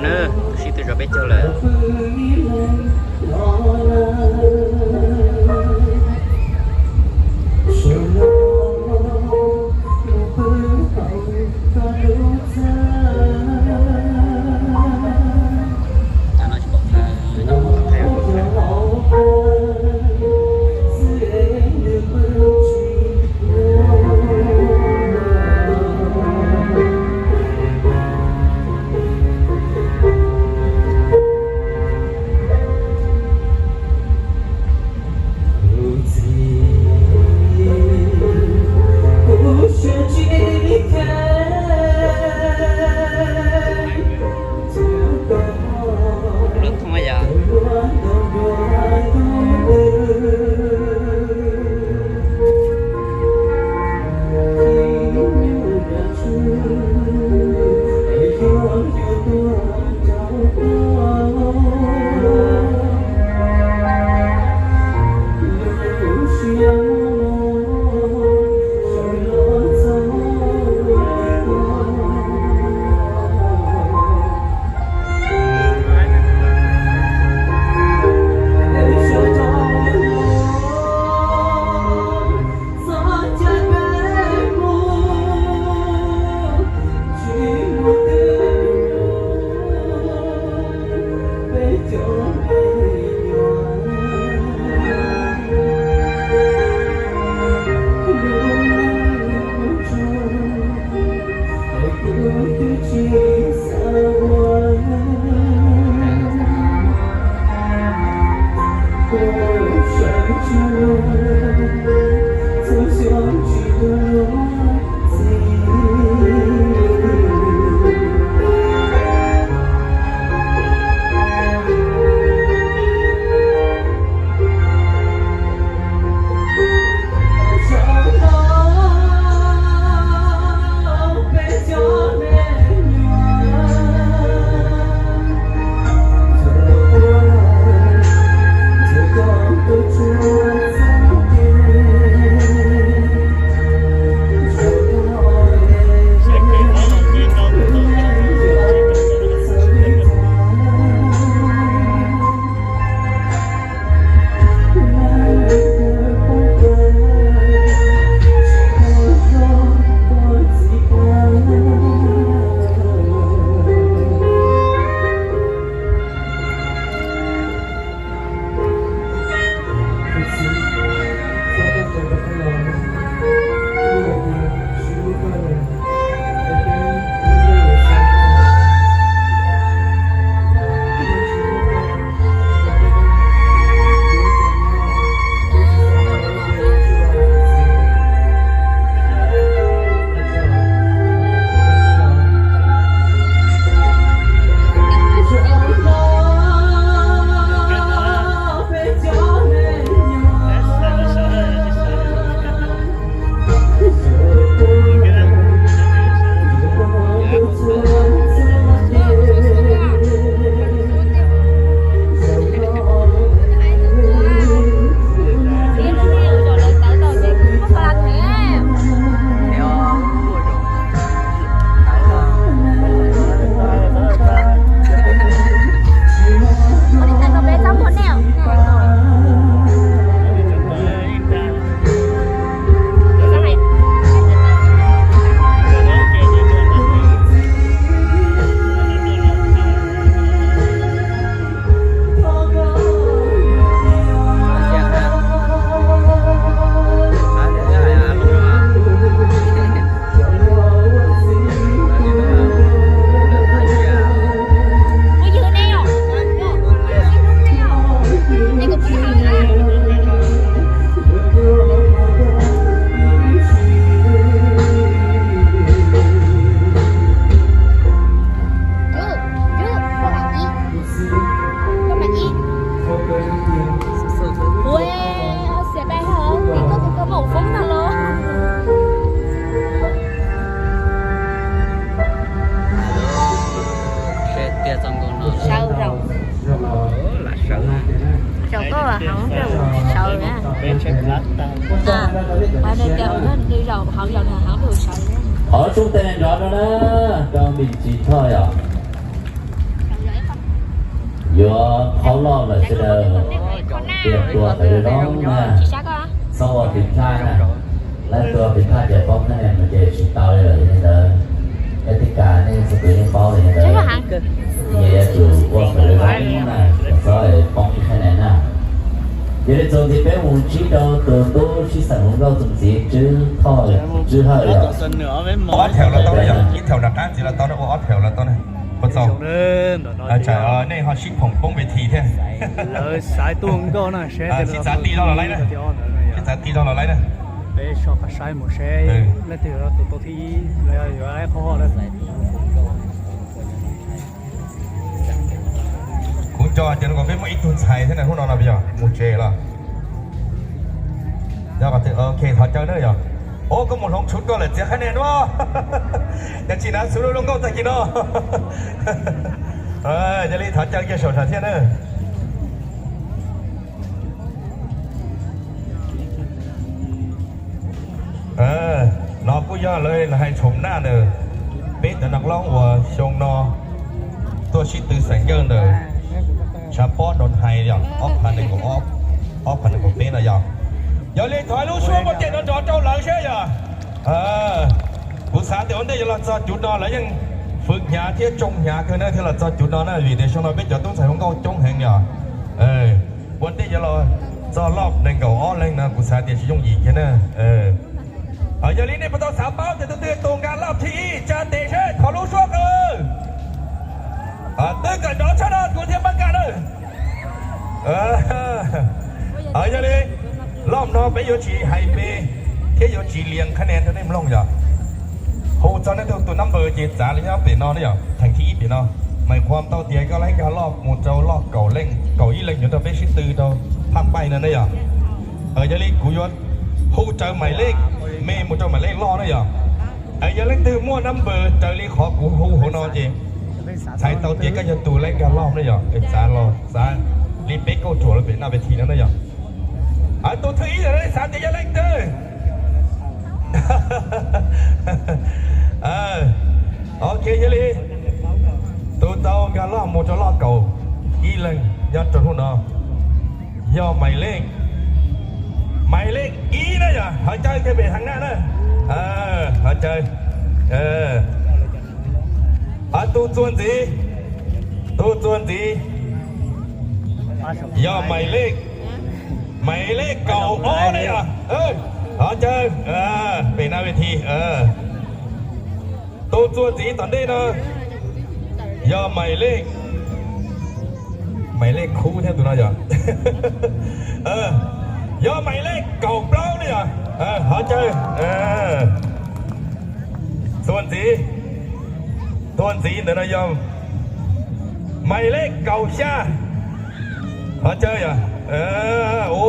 nữa chỉ từ rồi biết cho là Qua đây kêu nó đi rồi họ giờ là họ vừa sợ ở trung tên rõ đó đó cho mình chỉ thôi à vừa tháo lo là sẽ đờ tiệmตัวphảiร้องนะ Chị xác á สวัสดีค่ะนะและตัวเป็นค่าจะป้องคะแนนมันจะสุดเตาเลยเนี่ยเด้อเอติกาเนี่ยสกุลเนี่ยป้องเลยเนี่ยเด้ Chắc อ là hả เนี่ยอยู่ว่าphảiร้องนะ所以ป้องคะแนนนะgiờ này trong thì bé muốn chỉ đâu từ đó chỉ sản phẩm đâu zum gì chứ thôi chứ hơi rồi Sân nữa với ออสแถวละต้นอย่างนี้แถวดักอ้านจีละต้นออสแถวละต้นคนสอง lên rồi อา nói จารย์ในฮอชิผมป้องเวทีแท้ lời sai tuồng có nè sẽ chỉ giá tí đó là lấy nè chỉ giá tí đó là lấy nè để cho cả sai một xe lấy từ đó tụi tôi thi lấy rồi ai khó đấy คุณจอจะรู้ว่าเป็นไม่ตุนใส่ที่ไหนพวกเราเราไปอ่ะมูเจล่ะเดี๋ยวก็ถือโอเคถอดเจอเนอะอ่ะโอ้ก็หมดลงชุดก็เลยเสียคะแนนว่าอย่างจีน่าสุดลงก็ตะกี้เนาะจะรีถอดเจอเกี่ยวกับถอดเทียนเนอะนอผู้ย่อเลยให้ชมหน้าเนอะเป็นแต่นักร้องว่าชงนอตัวชิดตือแสงเกินเนอะเฉพาะโดนไฮอย่างออฟพันหนึ่งของออฟพันหนึ่งของเป็นอะไรอย่างอย่าเล่นถอยลูกช่วยมาเจ็ดจอเจ้าหลังใช่ไหมผู้สาวเดี๋ยวนี้เราจะจุดนอนแล้วยังฝึกหยาเที่ยวจงหยาคือเนี่ยที่เราจะจุดนอนนั่นvì để cho nó biết giờ tôi sẽ không có jong hàng nhởวันนี้จะเราจะรอบหนึ่งกับอ้อเล่นนะผู้สาวเดี๋ยวจะยงหยีแค่นั้นอย่าเล่นในประตูสามเป้าจะตื่นตรงการรอบที่จะเตะเช่ขอรู้ช่วงตื่นกันดอชนะกูเทียบบังกันอย่าเล่นรอบนอกไปโยชีไฮเบแค่โยชีเลี้ยงคะแนนเท่านั้นมันลงอย่างโหตอนนั้นตัวนัมเบอร์เจ็ดจ๋าเลยนะเปลี่ยนนอนเนี่ยทางที่เปลี่ยนนอนหมายความเต้าเตี้ยก็ไล่การลอกหมดเจ้าลอกเก่าเล่งเก่ายี่เล่งอยู่ตัวเฟชิตือตัวภาคไปนั่นเนี่ยอย่าเล่นกูยศโหเจอหมายเลขเมย์หมดเจ้าหมายเลขล่อเนี่ยอย่าเล่นตือมั่วนัมเบอร์เจอลีขอกูหูนอนเองใช้เต้าเตี้ยก็จะตัวเล่นการลอกเนี่ยจ๋ารอจ๋ารีเป๊กก็ถั่วแล้วเป็นหน้าเวทีนั่นเนี่ยตัวที่เลยสามจะยังเล่นเด้อโอเคยังเลยตัวเต่าการล่าโมจะล่าเก่าอีเล่งยัดจนหัวหน้าย่อหมายเลขอีนะอย่าหายใจแค่เบรทางหน้านะหายใจตัวส่วนสีย่อหมายเลขเก่าอ๋อเนี่ยหายใจเป็นหน้าเวทีตัวส่วนสีตอนนี้นะย่อหมายเลขคู่แทบตัวน้อยอย่าย่อหมายเลขเก่าเปล่าเนี่ยหายใจส่วนสีเดี๋ยวนะยอมหมายเลขเก่าชาหายใจอย่าโอ้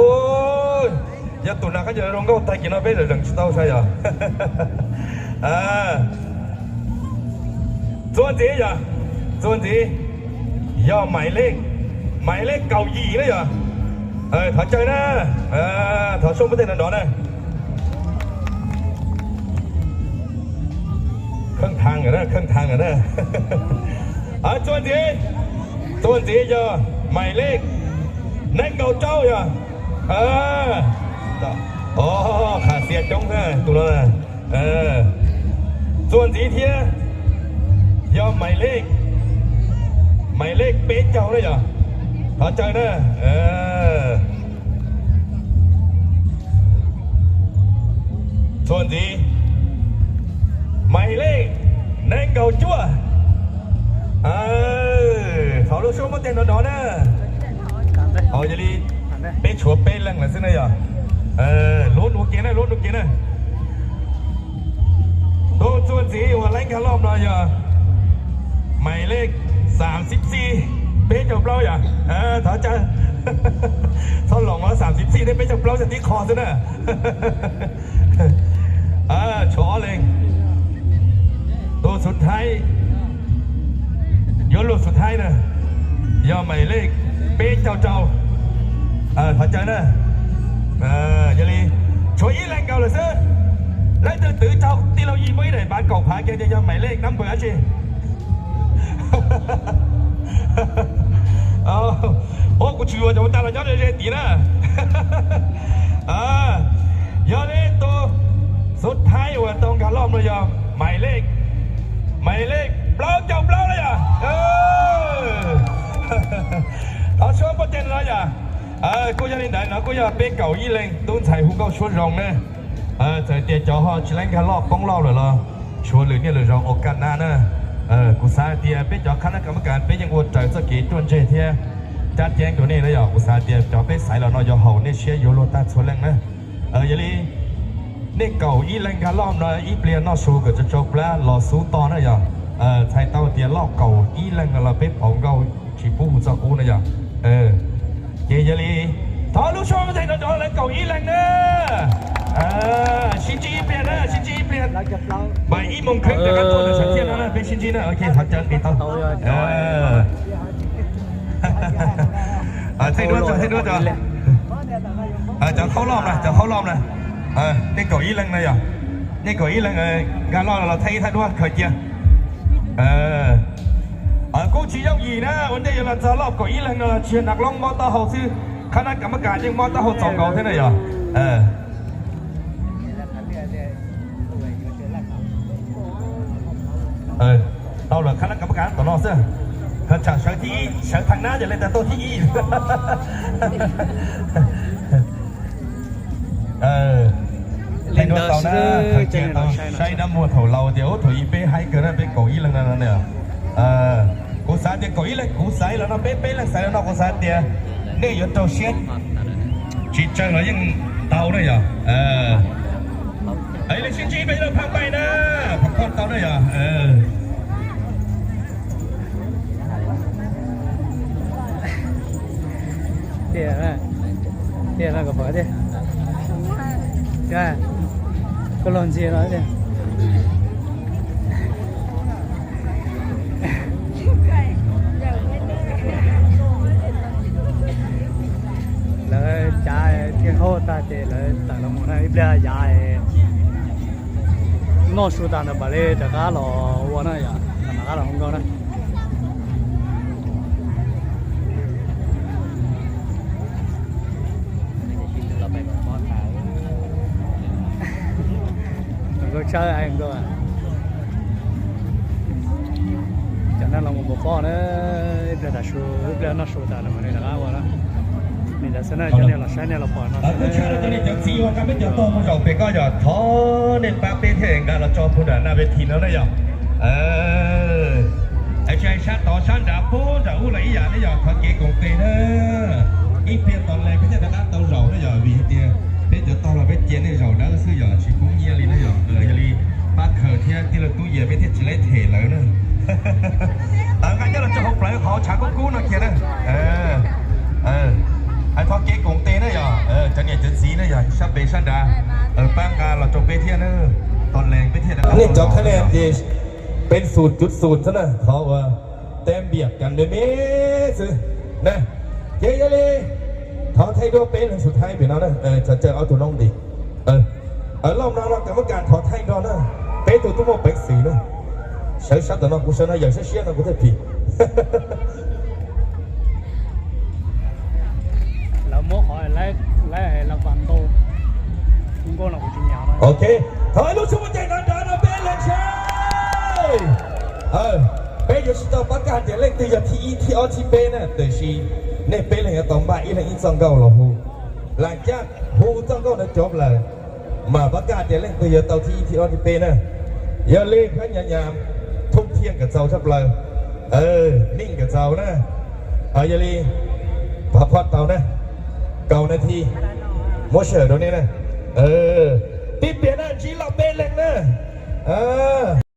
ยยัดตุนาก็จะลงก็ตายกินเอาไปเลยดังเต้าใช่อย่าส่วนสีอย่าย่อหมายเลขเก่าหยีนะอย่าถอดใจนะถอดช่วงประเทศนั่นดอนนะเครื่องทางอ่ะนะส่วนสีอย่าหมายเลขนั่นเก่าเจ้าอย่าขาเสียจงนะตัวนั้นส่วนสีเทียย่อหมายเลขเป๊ะเจ้าเลยอย่าถอดใจนะส่วนสีหมายเลขนั่นเก่าจั่วเขาลูกช่วงมาเต้นดอนนะอย่าลีเป๊ะชัวเป๊ะแรงเลยสินะอย่าลุ้นหัวเกียร์นะตัวส่วนสีหัวไล่กันรอบหน่อยอย่าหมายเลข34เป๊ะจับเปล่าอย่าถอดใจท่อนหลงว่า34ได้เป๊ะจับเปล่าจะตีคอซะนะชอเลยตัวสุดท้ายยนลูกสุดท้ายนะย่อหมายเลขเป๊ะเจ้าถอดใจนะอย่าลีช่วยอีแรงเก่าเลยซิและตื่นเจ้าที่เรายิงไม่ได้บ้านเก่าผาแกจะย่อหมายเลขน้ำเบอร์จี โอ้กูเชื่อจะมาตามเราย้อนเรื่อยๆตีนะย้อนนี้ตัวสุดท้ายว่าตรงการรอบเลยอ่ะหมายเลขเปล่าเจ้าเปล่าเลยอ่ะเอาช่วยประเด็นเลยอ่ะกูจะนี่ไหนนะกูจะเป็นเก่ายี่เล้งตุ้นใส่หูเก่าชวนรองเนี่ยใส่เตี๋ยจ่อห่อชิลังการรอบป้องรอบเลยล่ะชวนหรือเนี่ยเลยรองโอกาสหน้านะกูสาเตี๋ยเป็นจ่อคณะกรรมการเป็นยังอวดใจสักกี่ต้นเจี๊ยเทียจัดแจงตัวนี้เลยอ่ะกูสาเตี๋ยจ่อเป็นสายเราเนาะย่อเห่าเนี่ยเชียร์โยโรตาชวนแรงนะอย่าลีนี่เก่ายี่เล้งการรอบนะอีเปลี่ยนนอชูก็จะจบแล้วรอสู้ต่อนะอย่าใช้เต้าเตี๋ยรอบเก่ายี่เล้งเราเป็นของเก่าชีปูหูจักกูนะอย่าเยลีทอลูกชมมาใส่ตัวจอเลยเก่าอีแรงเนอะชินจีเปลี่ยนนะชินจีเปลี่ยนใบอีมงคลแต่กันตัวเดือดเทียนนะเป็นชินจีนะโอเคถัดจากปีต่อใส่ด้วยจ้ะใส่ด้วยจ้ะจะเข้ารอบนะจะเข้ารอบนะนี่เก่าอีแรงนะอย่านี่เก่าอีแรงการรอบเราไทยท่านด้วยเคยเจียกูชี้ย่องยีนะวันนี้เราจะรอบเก่าอีแรงนะเชียร์นักร้องมอเตอร์เฮาส์คณะกรรมการยังมอเตอร์เฮาส์2เก่าเท่าไหร่อ่ะ到了คณะกรรมการต่อนอเสื้อเขาจากเชิงที่เชิงทางหน้าจะเล่นแต่ตัวที่เล่นตัวหน้าเขาเจอตัวใช้น้ำมัวถเราเดี๋ยวถอยเป้ให้เกิดเป็นเก่าอีแรงนั่นเนี่ยกูสาเดียก่อยเลยกูใส่แล้วนะเป๊ะๆเลยใส่แล้วนะกูสาเดียนี่ยศตัวเชียนจีเจอแล้วยังเตาด้วยอ่ะไอ้เลยชินจีไปเลยพังไปนะพังคนเตาด้วยอ่ะเดี๋ยวนะก็พอดิใช่ก็ลองจีแล้วดิ天后大姐来打了我那一边家诶，我说打那把嘞这个了，我那呀，那个了红高呢。ก็ใช่ไอ้ก็จากนั้นเราบอกพ่อนะเดี๋ยวจะชูเดี๋ยวน่าชูตาแล้วมันเลยนะครับว่านะนี่จะเสนอจะเนี่ยเราใช้เนี่ยเราพอนะผู้ชายเราจะเนี่ยจะซีว่ากันไม่จะโตมันเราไปก็จะท้อเนี่ยป้าเป้เท่งกันเราจอพูดหน้าเวทีแล้วได้ยังไอ้ชายชาต่อชั้นดาพูดจะอู้อะไรอย่างนี้อย่างทักเกกงเตนะอีเพียตอนแรกไม่ใช่แต่ละตัวเราได้อย่างวีเดียเป็นจะตอนเราเป็นเจนในเราได้ก็ซื้ออย่างชิบุ้งเยี่ยลีได้อย่างอย่าลีป้าเขยเที่ยที่เราตู้เยี่ยเป็นที่จะเล่เทแล้วนะงั้นเราจะหกปลายเขาฉากกู้นะเขียนนะไอ้ทอเกกงเตนะอย่าจะเนี่ยจะสีนะอย่าชับเบชันดาป้างการเราจบไปเที่ยนะตอนแรงไปเที่ยนะครับนี่จบคะแนนดีเป็น0.0ซะนะเขาว่าเต็มเบียดกันเลยเมสนะเยอะเลยท้อไทยด้วยเป็นสุดท้ายเป็นเอานะจะเจอเอาตัวน้องดีรอบนั้นเรากรรมการท้อไทยด้วยนะเป็นตัวตุ้มเป็นสีนะใช้ชัดแต่น้องกูชนะอย่างเชี่ยนะกูได้ผิดเราโม่หอยไล่เราฟันโตคุณก็เราจริงอย่างนะโอเคถอยลูกชุบใจนานๆเป็นเลยใช่เป็นอยู่ที่ตัวประกาศเดี๋ยวเล่นตีจากที่ออที่เป็นนะแต่ชีเนี่ยเป็นอะไรต่อมาอีกอะไรอีกสองเก้าหรอฮูหลังจากฮูสองเก้าเนี่ยจบเลยมาประกาศเดี๋ยวเล่นตีจากตัวที่ออที่เป็นนะอย่าเล่นพยายามทุ่มเที่ยงกับเจ้าชับเลยนิ่งกับเจ้านะอย่าเล่นพักผ่อนเต่านะเก่านาทีโมเชอร์ตรงนี้นะที่เปลี่ยนหน้าชีเราเป็นเล็กนะ